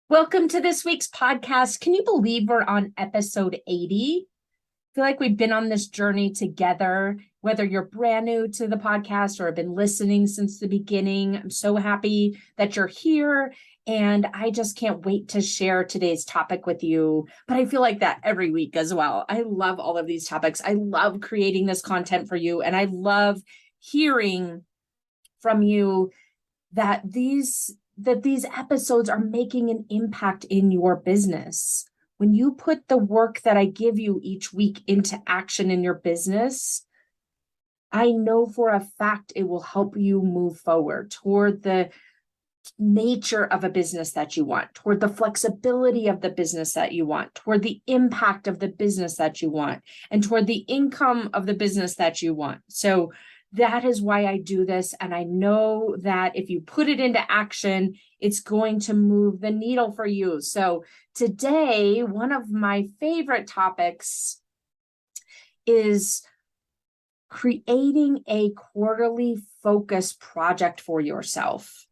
Welcome to this week's podcast. Can you believe we're on episode 80? I feel like we've been on this journey together, whether you're brand new to the podcast or have been listening since the beginning. I'm so happy that you're here, and I just can't wait to share today's topic with you. But I feel like that every week as well. I love all of these topics. I love creating this content for you, and I love hearing from you that these episodes are making an impact in your business. When you put the work that I give you each week into action in your business, I know for a fact it will help you move forward toward the nature of a business that you want, toward the flexibility of the business that you want, toward the impact of the business that you want, and toward the income of the business that you want. So that is why I do this. And I know that if you put it into action, it's going to move the needle for you. So today, one of my favorite topics is creating a quarterly focus project for yourself.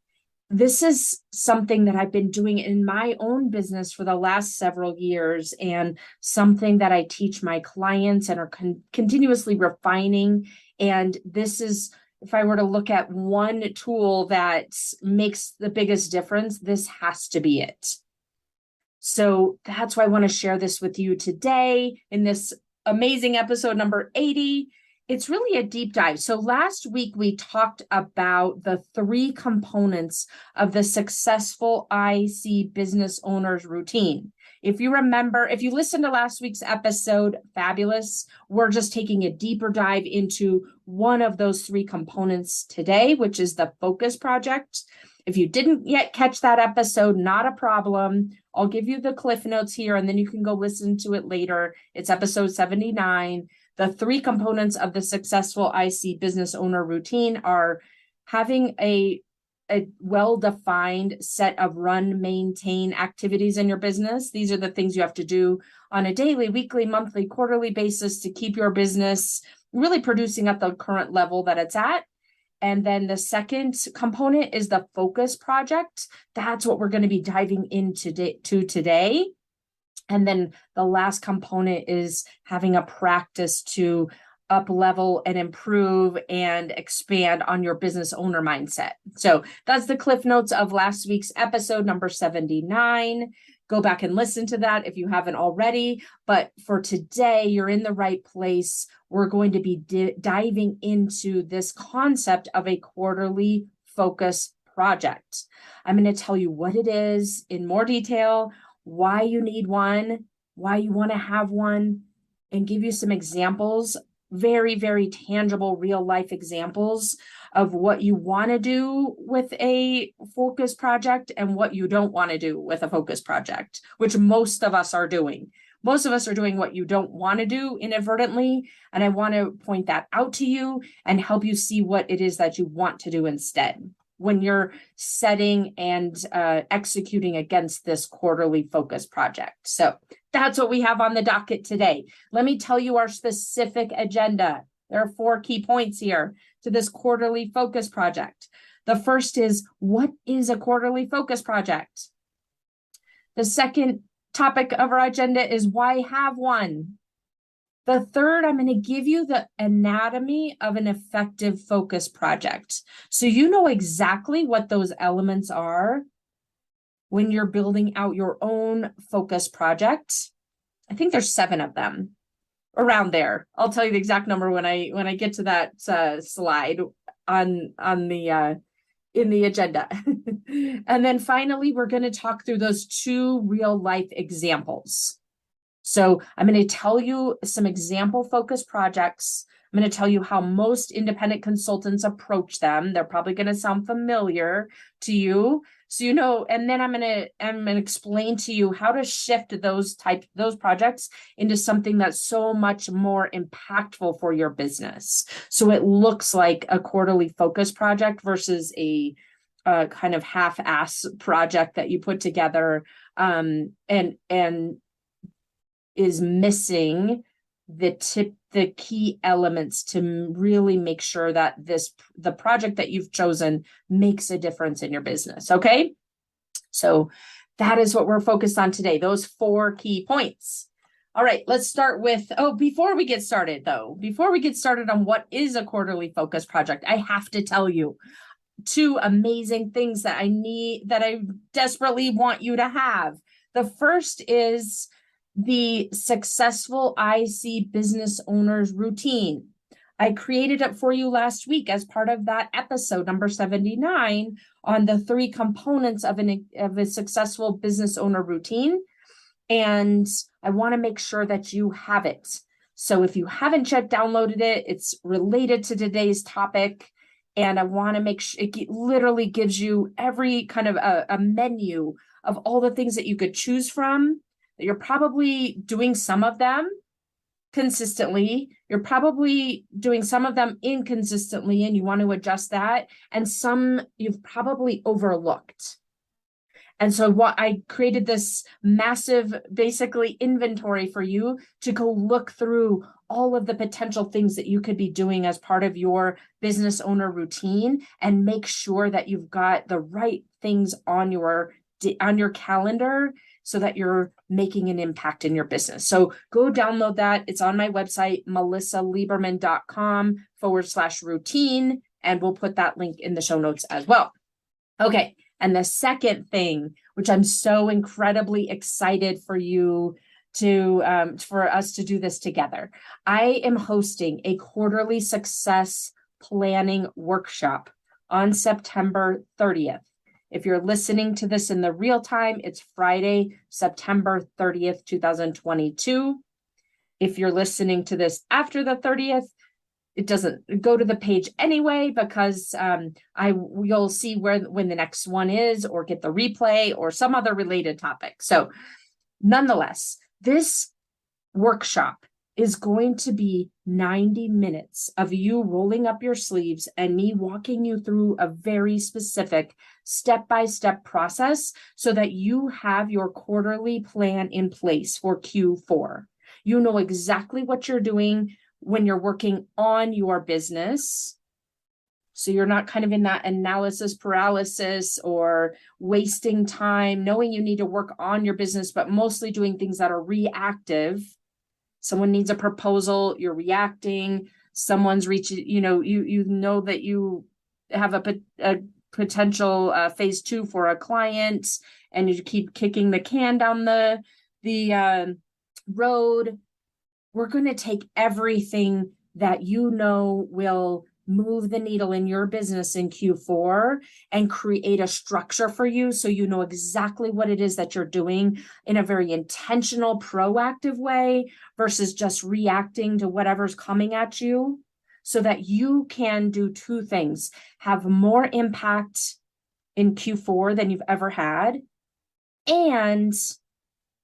This is something that I've been doing in my own business for the last several years, and something that I teach my clients and are continuously refining. And this is, if I were to look at one tool that makes the biggest difference, this has to be it. So that's why I want to share this with you today in this amazing episode number 80. It's really a deep dive. So last week we talked about the 3 components of the successful IC business owner's routine. If you remember, if you listened to last week's episode, fabulous. We're just taking a deeper dive into one of those 3 components today, which is the focus project. If you didn't yet catch that episode, not a problem. I'll give you the cliff notes here, and then you can go listen to it later. It's episode 79. The 3 components of the successful IC business owner routine are having a well-defined set of run, maintain activities in your business. These are the things you have to do on a daily, weekly, monthly, quarterly basis to keep your business really producing at the current level that it's at. And then the second component is the focus project. That's what we're going to be diving into today. And then the last component is having a practice to up level and improve and expand on your business owner mindset. So that's the cliff notes of last week's episode number 79. Go back and listen to that if you haven't already. But for today, you're in the right place. We're going to be diving into this concept of a quarterly focus project. I'm going to tell you what it is in more detail, why you need one, why you want to have one, and give you some examples, very, very tangible, real life examples of what you want to do with a focus project and what you don't want to do with a focus project, which most of us are doing. Most of us are doing what you don't want to do inadvertently. And I want to point that out to you and help you see what it is that you want to do instead when you're setting and executing against this quarterly focus project. So that's what we have on the docket today. Let me tell you our specific agenda. There are 4 key points here to this quarterly focus project. The first is, what is a quarterly focus project? The second topic of our agenda is, why have one? The third, I'm going to give you the anatomy of an effective focus project. So you know exactly what those elements are when you're building out your own focus project. I think there's 7 of them around there. I'll tell you the exact number when I get to that slide on the in the agenda. And then finally, we're going to talk through those 2 real life examples. So I'm going to tell you some example focus projects. I'm going to tell you how most independent consultants approach them. They're probably going to sound familiar to you. So, you know, and then I'm going to explain to you how to shift those projects into something that's so much more impactful for your business. So it looks like a quarterly focus project versus a kind of half-ass project that you put together and is missing the key elements to really make sure that the project that you've chosen makes a difference in your business. Okay. So That is what we're focused on today, those 4 key points. All right, let's start with, before we get started on what is a quarterly focus project, I have to tell you 2 amazing things that I desperately want you to have. The first is the Successful IC Business Owners Routine. I created it for you last week as part of that episode number 79 on the 3 components of a successful business owner routine. And I want to make sure that you have it. So if you haven't yet downloaded it, it's related to today's topic. And I want to make sure it literally gives you every kind of a menu of all the things that you could choose from. You're probably doing some of them consistently. You're probably doing some of them inconsistently, and you want to adjust that. And some you've probably overlooked. And so what I created this massive, basically inventory for you to go look through all of the potential things that you could be doing as part of your business owner routine and make sure that you've got the right things on your calendar so that you're making an impact in your business. So go download that. It's on my website, melissalieberman.com/routine, and we'll put that link in the show notes as well. Okay. And the second thing, which I'm so incredibly excited for you to, for us to do this together, I am hosting a quarterly success planning workshop on September 30th. If you're listening to this in the real time, it's Friday, September 30th, 2022. If you're listening to this after the 30th, it doesn't go to the page anyway, because you'll see when the next one is, or get the replay or some other related topic. So nonetheless, this workshop is going to be 90 minutes of you rolling up your sleeves and me walking you through a very specific step-by-step process so that you have your quarterly plan in place for Q4. You know exactly what you're doing when you're working on your business. So you're not kind of in that analysis paralysis or wasting time, knowing you need to work on your business, but mostly doing things that are reactive. Someone needs a proposal, you're reacting. Someone's reaching, you know that you have a potential phase 2 for a client, and you keep kicking the can down the road. We're going to take everything that you know will move the needle in your business in Q4 and create a structure for you so you know exactly what it is that you're doing in a very intentional, proactive way versus just reacting to whatever's coming at you, so that you can do 2 things: have more impact in Q4 than you've ever had, and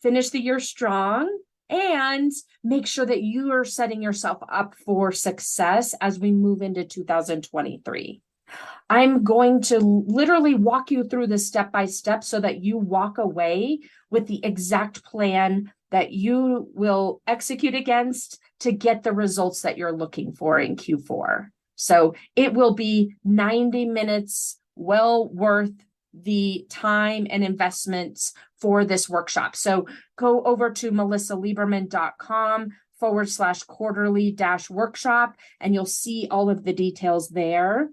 finish the year strong, and make sure that you are setting yourself up for success as we move into 2023. I'm going to literally walk you through this step by step so that you walk away with the exact plan that you will execute against to get the results that you're looking for in Q4. So it will be 90 minutes, well worth the time and investments for this workshop. So go over to melissalieberman.com/quarterly-workshop, and you'll see all of the details there.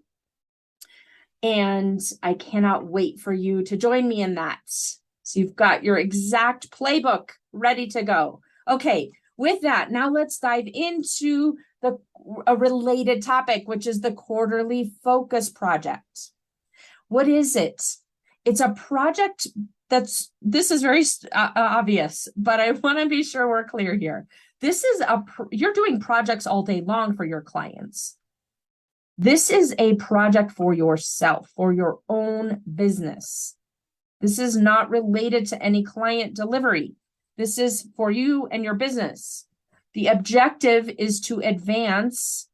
And I cannot wait for you to join me in that. So you've got your exact playbook ready to go. Okay, with that, now let's dive into a related topic, which is the Quarterly Focus Project. What is it? It's a project this is very obvious, but I want to be sure we're clear here. This is you're doing projects all day long for your clients. This is a project for yourself, for your own business. This is not related to any client delivery. This is for you and your business. The objective is to advance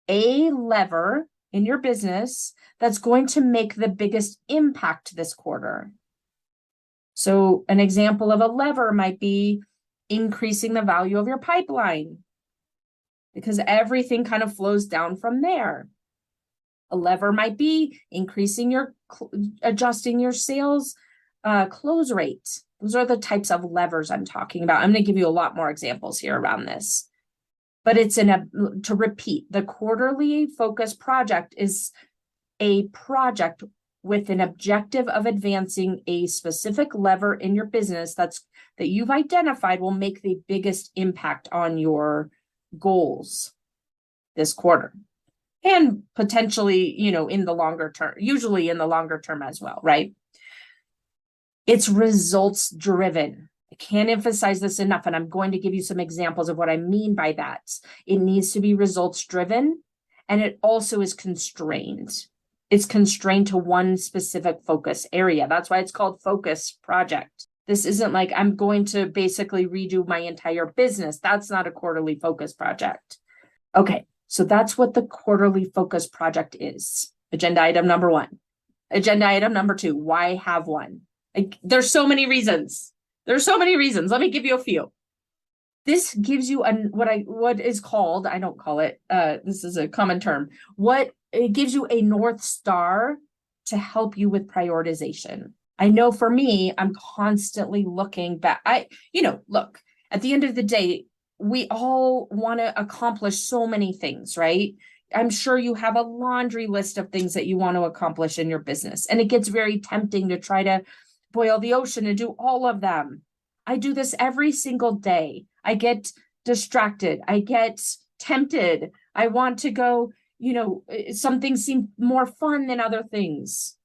a lever in your business that's going to make the biggest impact this quarter. So an example of a lever might be increasing the value of your pipeline, because everything kind of flows down from there. A lever might be adjusting your sales Close rate. Those are the types of levers I'm talking about. I'm going to give you a lot more examples here around this. But it's to repeat, the quarterly focus project is a project with an objective of advancing a specific lever in your business that you've identified will make the biggest impact on your goals this quarter. And potentially, in the longer term, usually in the longer term as well, right? It's results driven. I can't emphasize this enough, and I'm going to give you some examples of what I mean by that. It needs to be results driven, and it also is constrained. It's constrained to one specific focus area. That's why it's called focus project. This isn't like I'm going to basically redo my entire business. That's not a quarterly focus project. Okay, so that's what the quarterly focus project is. Agenda item number 1. Agenda item number 2, why have one? There's so many reasons. Let me give you a few. This gives you what is called, I don't call it, this is a common term. It gives you a North Star to help you with prioritization. I know for me, I'm constantly looking back. Look, at the end of the day, we all want to accomplish so many things, right? I'm sure you have a laundry list of things that you want to accomplish in your business. And it gets very tempting to try to boil the ocean and do all of them. I do this every single day. I get distracted. I get tempted. I want to go, some things seem more fun than other things.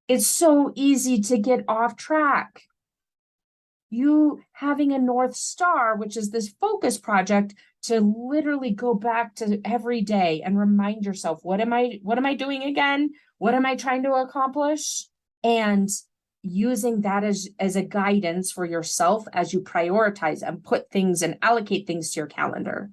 It's so easy to get off track. You having a North Star, which is this focus project, to literally go back to every day and remind yourself, what am I doing again? What am I trying to accomplish? And using that as a guidance for yourself as you prioritize and put things and allocate things to your calendar.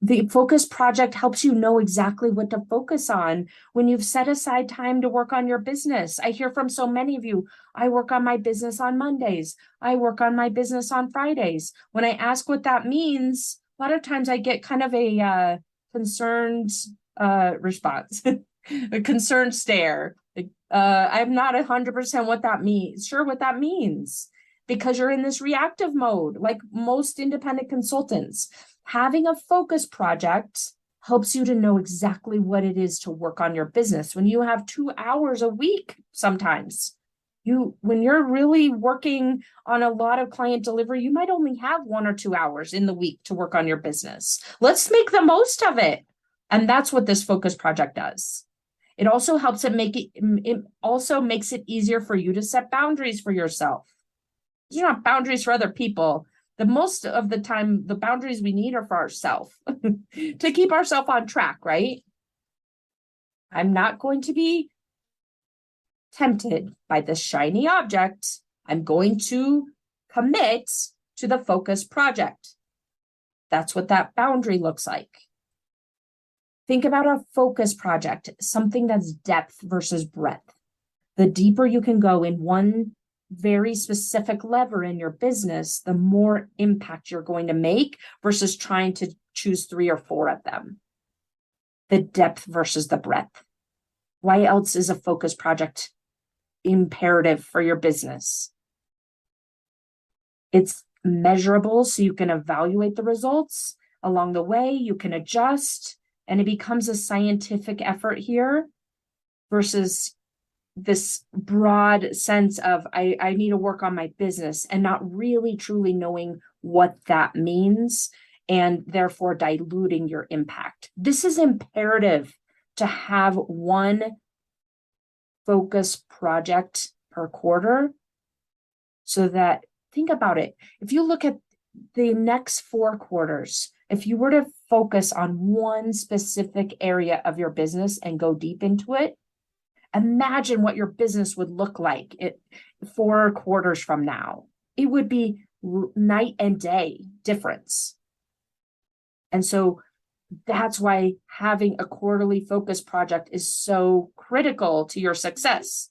The focus project helps you know exactly what to focus on when you've set aside time to work on your business. I hear from so many of you, I work on my business on Mondays. I work on my business on Fridays. When I ask what that means, a lot of times I get kind of a concerned response, a concerned stare. I'm not 100% what that means, because you're in this reactive mode, like most independent consultants. Having a focus project helps you to know exactly what it is to work on your business. When you have 2 hours a week, sometimes when you're really working on a lot of client delivery, you might only have 1 or 2 hours in the week to work on your business. Let's make the most of it. And that's what this focus project does. It also helps it also makes it easier for you to set boundaries for yourself. These are not boundaries for other people. The most of the time, the boundaries we need are for ourselves to keep ourselves on track, right? I'm not going to be tempted by the shiny object. I'm going to commit to the focus project. That's what that boundary looks like. Think about a focus project, something that's depth versus breadth. The deeper you can go in one very specific lever in your business, the more impact you're going to make versus trying to choose 3 or 4 of them. The depth versus the breadth. Why else is a focus project imperative for your business? It's measurable, so you can evaluate the results along the way. You can adjust, and it becomes a scientific effort here versus this broad sense of I need to work on my business and not really truly knowing what that means, and therefore diluting your impact. This is imperative to have one focus project per quarter, so that, think about it. If you look at the next 4 quarters, if you were to focus on one specific area of your business and go deep into it, imagine what your business would look like 4 quarters from now. It would be night and day difference. And so that's why having a quarterly focus project is so critical to your success.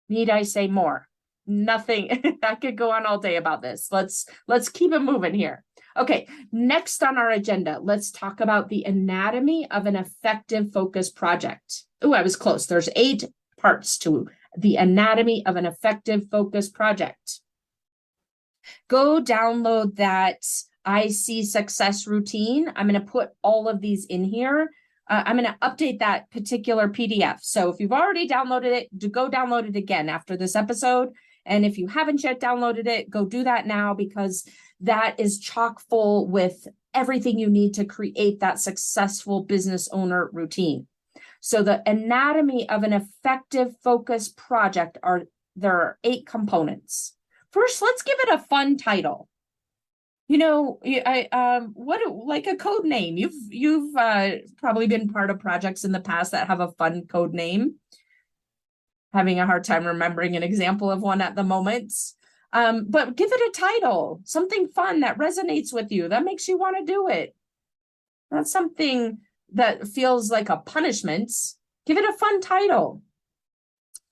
Need I say more? Nothing. I could go on all day about this. Let's keep it moving here. Okay, next on our agenda, let's talk about the anatomy of an effective focus project. Oh, I was close. There's 8 parts to The Anatomy of an Effective Focus Project. Go download that IC success routine. I'm going to put all of these in here. I'm going to update that particular PDF. So if you've already downloaded it, go download it again after this episode. And if you haven't yet downloaded it, go do that now, because that is chock full with everything you need to create that successful business owner routine. So the Anatomy of an Effective Focus Project there are 8 components. First, let's give it a fun title. Like a code name. You've probably been part of projects in the past that have a fun code name. Having a hard time remembering an example of one at the moment. But give it a title, something fun that resonates with you, that makes you want to do it. Not something that feels like a punishment. Give it a fun title.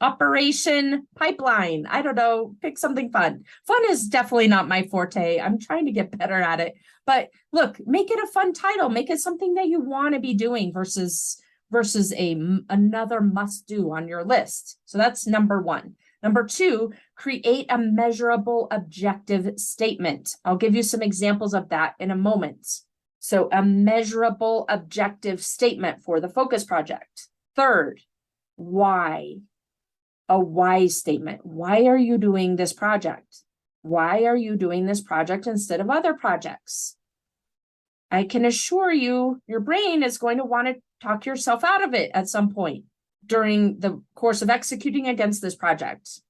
Operation Pipeline. I don't know, pick something fun. Fun is definitely not my forte. I'm trying to get better at it. But look, make it a fun title. Make it something that you want to be doing versus another must do on your list. So that's number 1. Number 2, create a measurable objective statement. I'll give you some examples of that in a moment. So a measurable objective statement for the focus project. Third, why? A why statement. Why are you doing this project? Why are you doing this project instead of other projects? I can assure you, your brain is going to want to talk yourself out of it at some point during the course of executing against this project.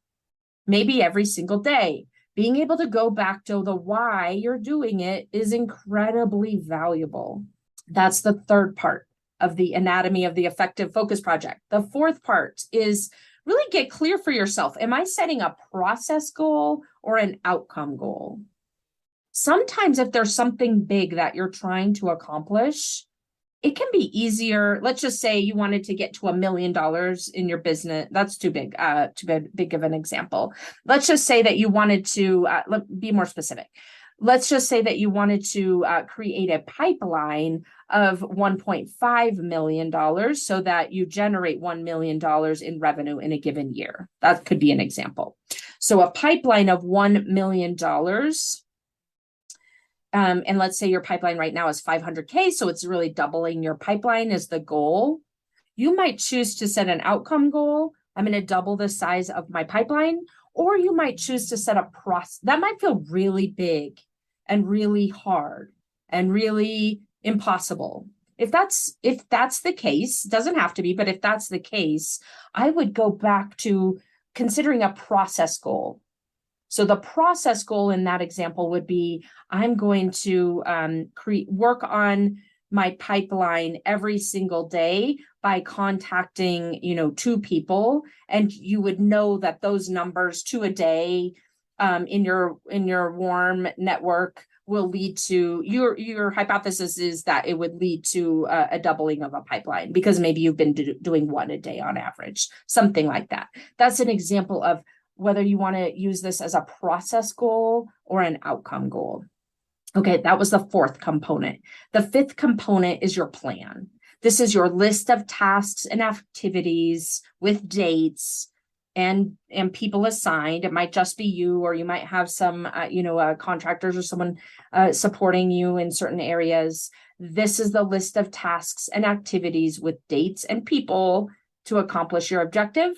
Maybe every single day. Being able to go back to the why you're doing it is incredibly valuable. That's the third part of the Anatomy of the Effective Focus Project. The fourth part is really get clear for yourself. Am I setting a process goal or an outcome goal? Sometimes if there's something big that you're trying to accomplish, it can be easier. Let's just say you wanted to get to $1 million in your business. That's too big of an example. Let's just say that you wanted to, be more specific. Let's just say that you wanted to create a pipeline of $1.5 million so that you generate $1 million in revenue in a given year. That could be an example. So a pipeline of $1 million. And let's say your pipeline right now is 500K. So it's really doubling your pipeline is the goal. You might choose to set an outcome goal. I'm going to double the size of my pipeline. Or you might choose to set a process that might feel really big and really hard and really impossible. If that's the case, doesn't have to be, but if that's the case, I would go back to considering a process goal. So the process goal in that example would be, I'm going to work on my pipeline every single day by contacting, 2 people, and you would know that those numbers 2 a day in your warm network will lead to your hypothesis is that it would lead to a doubling of a pipeline because maybe you've been doing 1 a day on average, something like that. That's an example of whether you want to use this as a process goal or an outcome goal. Okay, that was the 4th component. The 5th component is your plan. This is your list of tasks and activities with dates and people assigned. It might just be you, or you might have some, contractors or someone supporting you in certain areas. This is the list of tasks and activities with dates and people to accomplish your objective.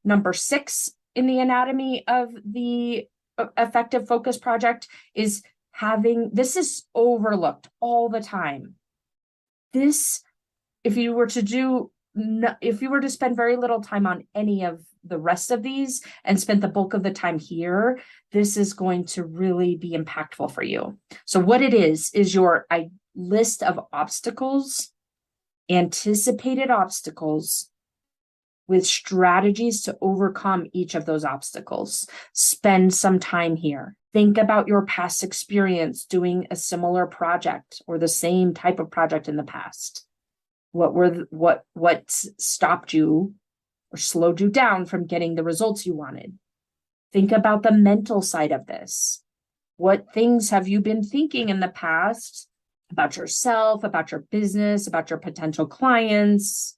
Number 6 in the Anatomy of the Effective Focus Project is this is overlooked all the time. This, if you were to spend very little time on any of the rest of these and spent the bulk of the time here, this is going to really be impactful for you. So what it is your list of obstacles, anticipated obstacles, with strategies to overcome each of those obstacles. Spend some time here. Think about your past experience doing a similar project or the same type of project in the past. What stopped you or slowed you down from getting the results you wanted? Think about the mental side of this. What things have you been thinking in the past about yourself, about your business, about your potential clients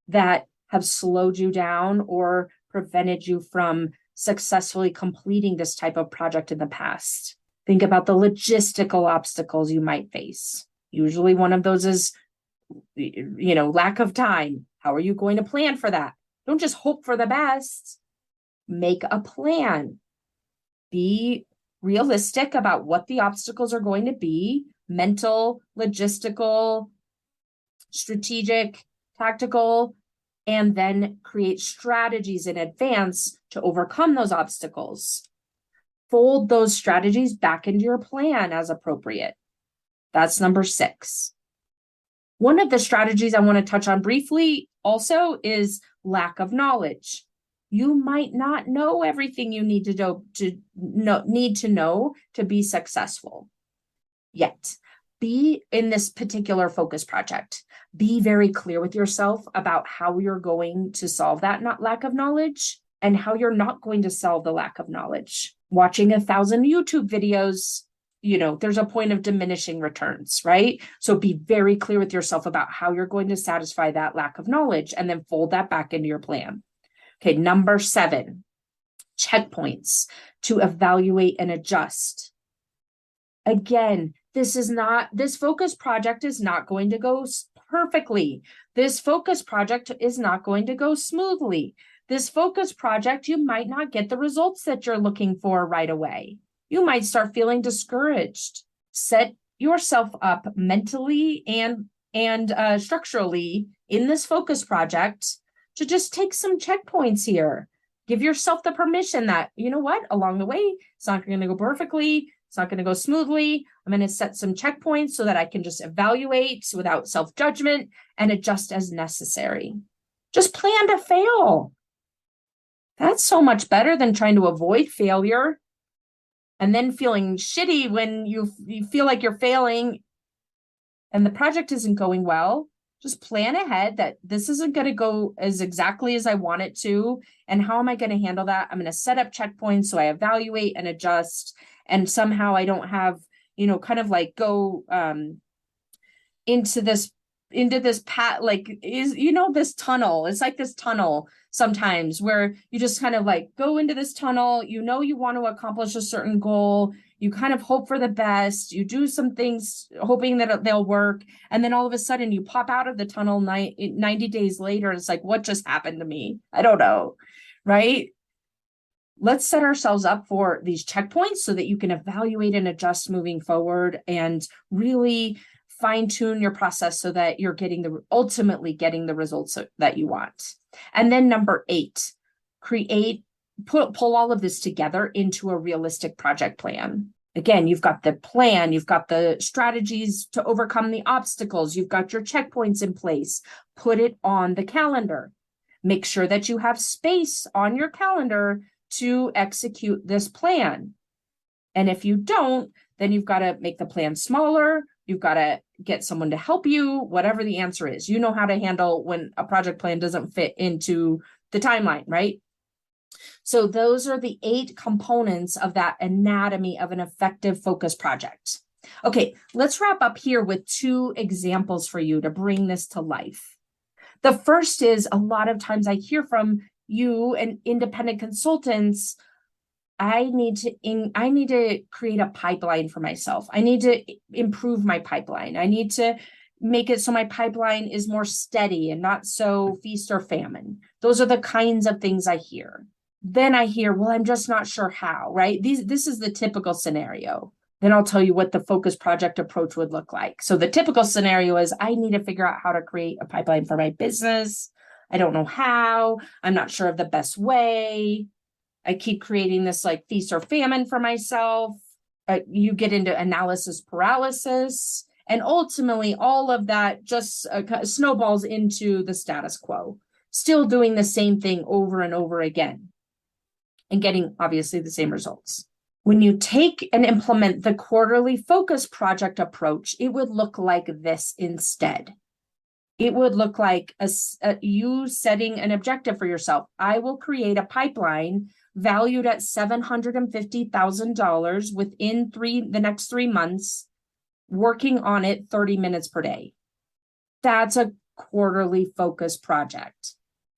that have slowed you down or prevented you from successfully completing this type of project in the past? Think about the logistical obstacles you might face. Usually one of those is, lack of time. How are you going to plan for that? Don't just hope for the best. Make a plan. Be realistic about what the obstacles are going to be: mental, logistical, strategic, tactical, and then create strategies in advance to overcome those obstacles. Fold those strategies back into your plan as appropriate. That's number 6. One of the strategies I want to touch on briefly also is lack of knowledge. You might not know everything you need to know to be successful yet. Be in this particular focus project. Be very clear with yourself about how you're going to solve that lack of knowledge and how you're not going to solve the lack of knowledge. Watching 1,000 YouTube videos, there's a point of diminishing returns, right? So be very clear with yourself about how you're going to satisfy that lack of knowledge and then fold that back into your plan. Okay, number 7, checkpoints to evaluate and adjust. Again, this focus project is not going to go perfectly. This focus project is not going to go smoothly. This focus project, you might not get the results that you're looking for right away. You might start feeling discouraged. Set yourself up mentally and structurally in this focus project to just take some checkpoints here. Give yourself the permission that, along the way, it's not going to go perfectly. It's not going to go smoothly. I'm going to set some checkpoints so that I can just evaluate without self-judgment and adjust as necessary. Just plan to fail. That's so much better than trying to avoid failure and then feeling shitty when you feel like you're failing and the project isn't going well. Just plan ahead that this isn't going to go as exactly as I want it to. And how am I going to handle that? I'm going to set up checkpoints so I evaluate and adjust. And somehow I don't have, kind of like go into this path, this tunnel. It's like this tunnel sometimes where you just kind of like go into this tunnel, you want to accomplish a certain goal. You kind of hope for the best. You do some things hoping that they'll work. And then all of a sudden you pop out of the tunnel 90 days later. It's like, what just happened to me? I don't know. Right? Let's set ourselves up for these checkpoints so that you can evaluate and adjust moving forward and really fine tune your process so that you're ultimately getting the results that you want. And then number 8, pull all of this together into a realistic project plan. Again, you've got the plan, you've got the strategies to overcome the obstacles, you've got your checkpoints in place. Put it on the calendar. Make sure that you have space on your calendar to execute this plan. And if you don't, then you've got to make the plan smaller. You've got to get someone to help you, whatever the answer is. You know how to handle when a project plan doesn't fit into the timeline, right? So those are the 8 components of that anatomy of an effective focus project. Okay, let's wrap up here with 2 examples for you to bring this to life. The first is, a lot of times I hear from you and independent consultants, I need to create a pipeline for myself. I need to improve my pipeline. I need to make it so my pipeline is more steady and not so feast or famine. Those are the kinds of things I hear. Then I hear, well, I'm just not sure how, right? This is the typical scenario. Then I'll tell you what the focus project approach would look like. So the typical scenario is, I need to figure out how to create a pipeline for my business. I don't know how. I'm not sure of the best way. I keep creating this like feast or famine for myself. You get into analysis paralysis. And ultimately, all of that just snowballs into the status quo, still doing the same thing over and over again and getting obviously the same results. When you take and implement the quarterly focus project approach, it would look like this instead. It would look like you setting an objective for yourself. I will create a pipeline valued at $750,000 within the next 3 months, working on it 30 minutes per day. That's a quarterly focus project.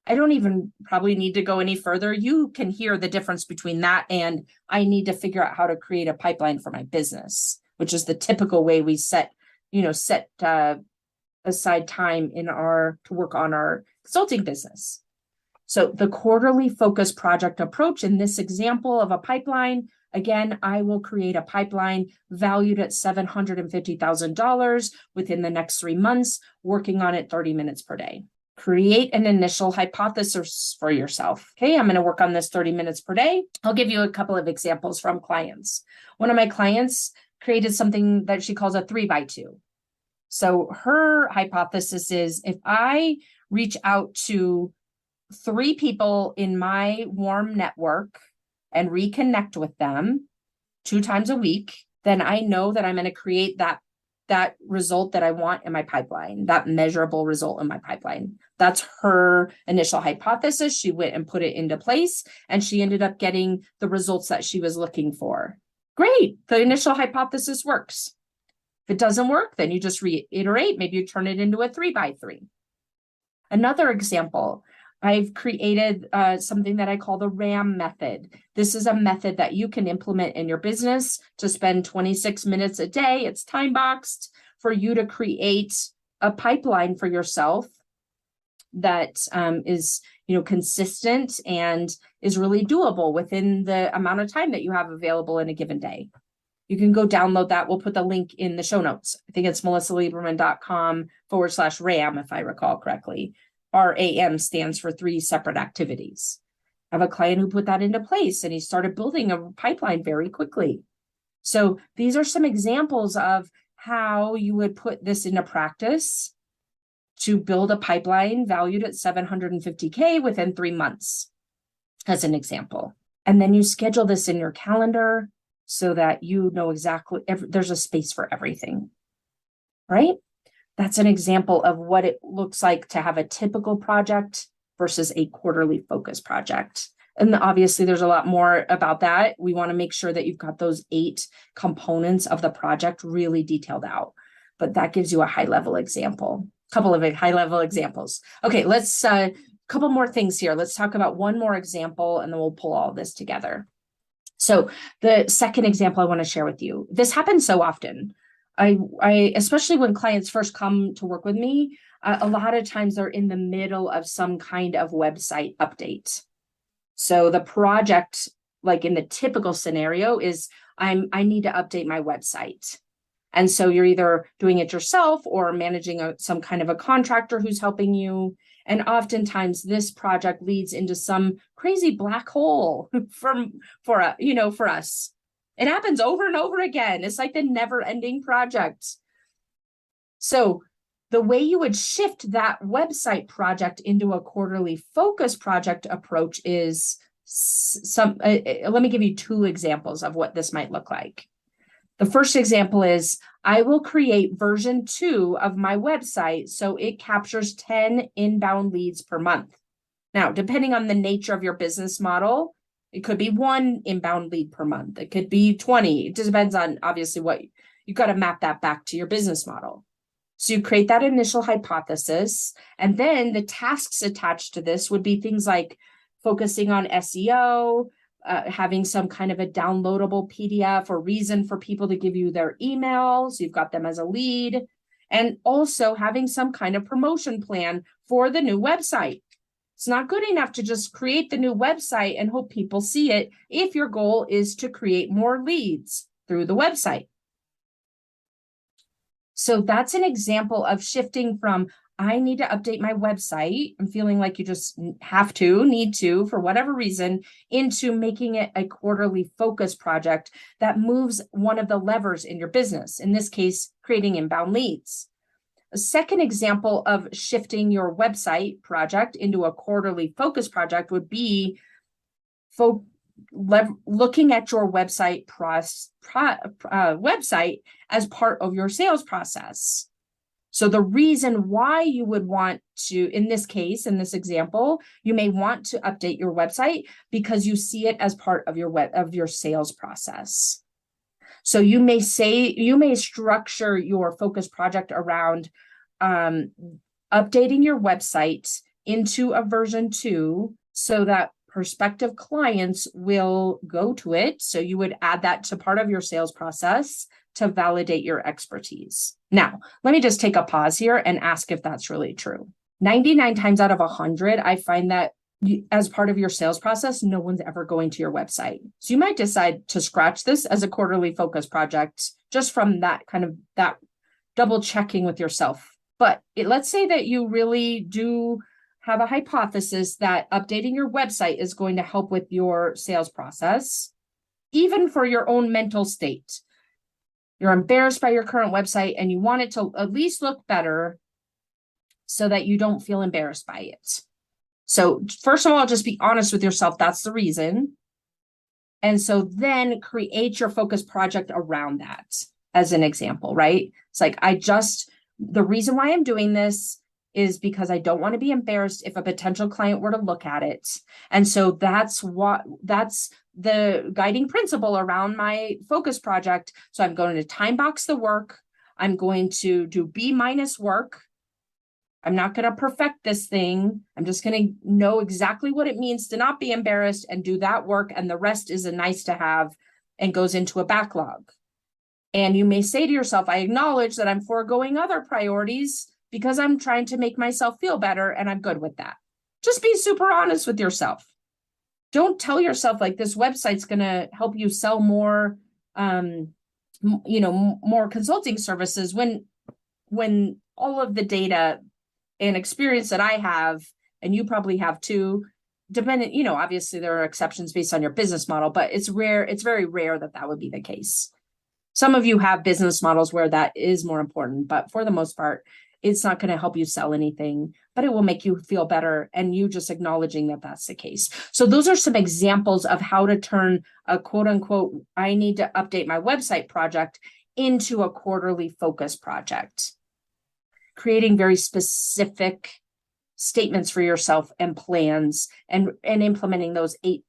I don't even probably need to go any further. You can hear the difference between that and I need to figure out how to create a pipeline for my business, which is the typical way we set aside time to work on our consulting business. So the quarterly focus project approach in this example of a pipeline, again, I will create a pipeline valued at $750,000 within the next 3 months, working on it 30 minutes per day. Create an initial hypothesis for yourself. Okay, I'm going to work on this 30 minutes per day. I'll give you a couple of examples from clients. One of my clients created something that she calls a 3x2. So her hypothesis is if I reach out to 3 people in my warm network and reconnect with them 2 times a week, then I know that I'm going to create that result that I want in my pipeline, that measurable result in my pipeline. That's her initial hypothesis. She went and put it into place, and she ended up getting the results that she was looking for. Great. The initial hypothesis works. If it doesn't work, then you just reiterate. Maybe you turn it into a 3x3. Another example, I've created something that I call the RAM method. This is a method that you can implement in your business to spend 26 minutes a day. It's time boxed for you to create a pipeline for yourself that is consistent and is really doable within the amount of time that you have available in a given day. You can go download that. We'll put the link in the show notes. I think it's melissalieberman.com/RAM, if I recall correctly. RAM stands for 3 separate activities. I have a client who put that into place and he started building a pipeline very quickly. So these are some examples of how you would put this into practice to build a pipeline valued at $750K within 3 months, as an example. And then you schedule this in your calendar so that you know exactly, there's a space for everything, right? That's an example of what it looks like to have a typical project versus a quarterly focus project. And obviously there's a lot more about that. We want to make sure that you've got those 8 components of the project really detailed out, but that gives you a high-level example, couple of high-level examples. Okay, let's couple more things here. Let's talk about one more example and then we'll pull all this together. So the second example I want to share with you, this happens so often. I especially when clients first come to work with me, a lot of times they're in the middle of some kind of website update. So the project, like in the typical scenario, is I need to update my website. And so you're either doing it yourself or managing some kind of a contractor who's helping you. And oftentimes this project leads into some crazy black hole for us. It happens over and over again. It's like the never-ending project. So the way you would shift that website project into a quarterly focus project approach is let me give you 2 examples of what this might look like. The first example is I will create version 2 of my website so it captures 10 inbound leads per month. Now, depending on the nature of your business model, it could be 1 inbound lead per month. It could be 20. It just depends on obviously what you've got to map that back to your business model. So you create that initial hypothesis, and then the tasks attached to this would be things like focusing on SEO, having some kind of a downloadable PDF or reason for people to give you their email, so you've got them as a lead, and also having some kind of promotion plan for the new website. It's not good enough to just create the new website and hope people see it if your goal is to create more leads through the website. So that's an example of shifting from I need to update my website, I'm feeling like you just need to, for whatever reason, into making it a quarterly focus project that moves one of the levers in your business, in this case, creating inbound leads. A second example of shifting your website project into a quarterly focus project would be looking at your website website as part of your sales process. So the reason why you would want to, in this case, in this example, you may want to update your website because you see it as part of your sales process. So you may structure your focus project around updating your website into a version 2 so that prospective clients will go to it. So you would add that to part of your sales process to validate your expertise. Now, let me just take a pause here and ask if that's really true. 99 times out of 100, I find that as part of your sales process, no one's ever going to your website. So you might decide to scratch this as a quarterly focus project just from that double checking with yourself. But let's say that you really do have a hypothesis that updating your website is going to help with your sales process, even for your own mental state. You're embarrassed by your current website and you want it to at least look better so that you don't feel embarrassed by it. So first of all, just be honest with yourself. That's the reason. And so then create your focus project around that as an example, right? It's like, the reason why I'm doing this is because I don't want to be embarrassed if a potential client were to look at it. And so that's the guiding principle around my focus project. So I'm going to time box the work. I'm going to do B- work. I'm not going to perfect this thing. I'm just going to know exactly what it means to not be embarrassed and do that work. And the rest is a nice to have and goes into a backlog. And you may say to yourself, I acknowledge that I'm foregoing other priorities because I'm trying to make myself feel better, and I'm good with that. Just be super honest with yourself. Don't tell yourself like this website's going to help you sell more, more consulting services when all of the data and experience that I have, and you probably have too, dependent, obviously there are exceptions based on your business model, but it's very rare that would be the case. Some of you have business models where that is more important, but for the most part, it's not going to help you sell anything, but it will make you feel better. And you just acknowledging that that's the case. So those are some examples of how to turn a quote unquote, I need to update my website project into a quarterly focus project. Creating very specific statements for yourself and plans and implementing those eight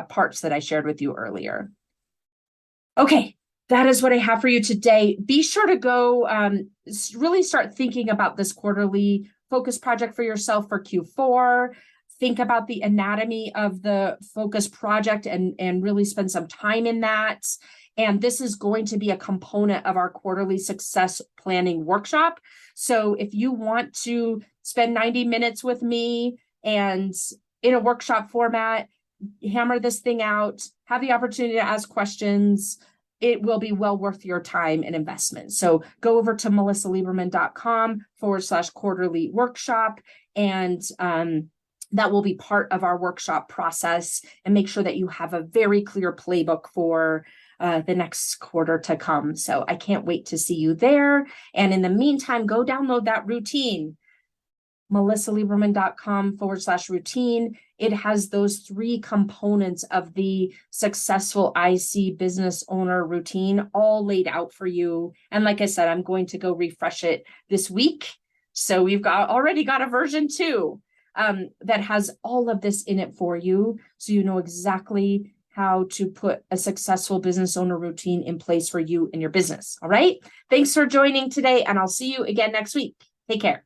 parts that I shared with you earlier. Okay. That is what I have for you today. Be sure to go really start thinking about this quarterly focus project for yourself for Q4. Think about the anatomy of the focus project and really spend some time in that. And this is going to be a component of our quarterly success planning workshop. So if you want to spend 90 minutes with me and in a workshop format, hammer this thing out, have the opportunity to ask questions, it will be well worth your time and investment. So go over to melissalieberman.com/quarterly workshop. And that will be part of our workshop process, and make sure that you have a very clear playbook for the next quarter to come. So I can't wait to see you there. And in the meantime, go download that routine, melissalieberman.com/routine. It has those 3 components of the successful IC business owner routine all laid out for you. And like I said, I'm going to go refresh it this week. So we've already got a version 2 that has all of this in it for you. So you know exactly how to put a successful business owner routine in place for you and your business. All right. Thanks for joining today, and I'll see you again next week. Take care.